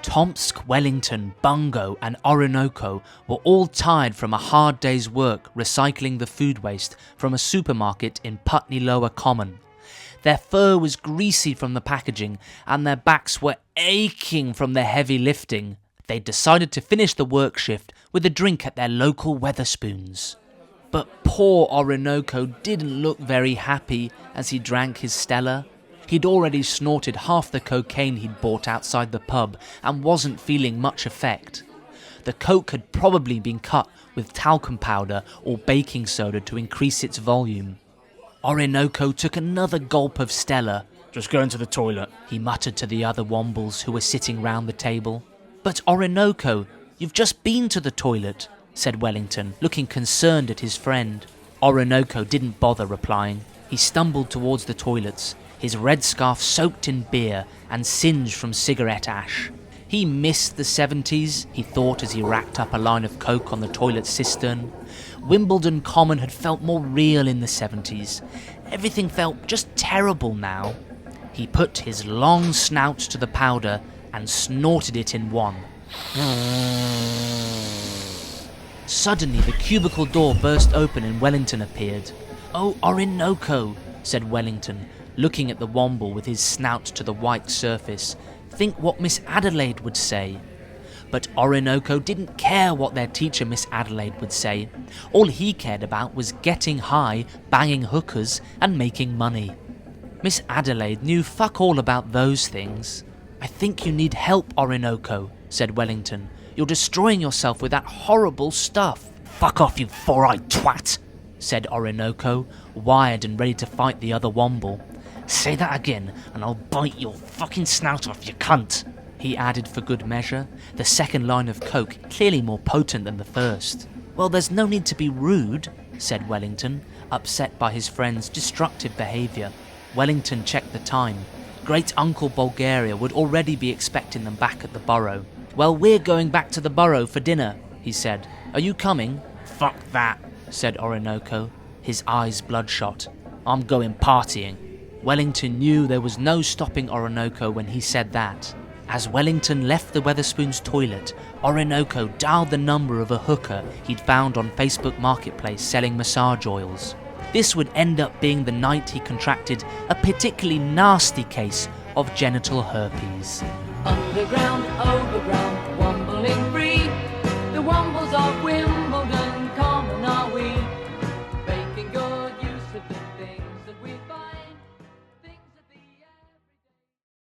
Tomsk, Wellington, Bungo and Orinoco were all tired from a hard day's work recycling the food waste from a supermarket in Putney Lower Common. Their fur was greasy from the packaging and their backs were aching from the heavy lifting. They decided to finish the work shift with a drink at their local Wetherspoons. But poor Orinoco didn't look very happy as he drank his Stella. He'd already snorted half the cocaine he'd bought outside the pub and wasn't feeling much effect. The coke had probably been cut with talcum powder or baking soda to increase its volume. Orinoco took another gulp of Stella. "Just going to the toilet," he muttered to the other Wombles who were sitting round the table. "But Orinoco, you've just been to the toilet," said Wellington, looking concerned at his friend. Orinoco didn't bother replying. He stumbled towards the toilets, his red scarf soaked in beer and singed from cigarette ash. He missed the 70s, he thought as he racked up a line of coke on the toilet cistern. Wimbledon Common had felt more real in the 70s. Everything felt just terrible now. He put his long snout to the powder and snorted it in one. Suddenly the cubicle door burst open and Wellington appeared. "Oh, Orinoco," said Wellington, looking at the Womble with his snout to the white surface. "Think what Miss Adelaide would say." But Orinoco didn't care what their teacher Miss Adelaide would say. All he cared about was getting high, banging hookers and making money. Miss Adelaide knew fuck all about those things. "I think you need help, Orinoco," said Wellington. "You're destroying yourself with that horrible stuff." "Fuck off, you four-eyed twat," said Orinoco, wired and ready to fight the other Womble. "Say that again and I'll bite your fucking snout off, you cunt," he added for good measure, the second line of coke clearly more potent than the first. "Well, there's no need to be rude," said Wellington, upset by his friend's destructive behaviour. Wellington checked the time. Great Uncle Bulgaria would already be expecting them back at the Burrow. "Well, we're going back to the Burrow for dinner," he said. "Are you coming?" "Fuck that," said Orinoco, his eyes bloodshot. "I'm going partying." Wellington knew there was no stopping Orinoco when he said that. As Wellington left the Wetherspoons' toilet, Orinoco dialed the number of a hooker he'd found on Facebook Marketplace selling massage oils. This would end up being the night he contracted a particularly nasty case of genital herpes. Underground, overground, wombling free, the wombles of Wimbledon.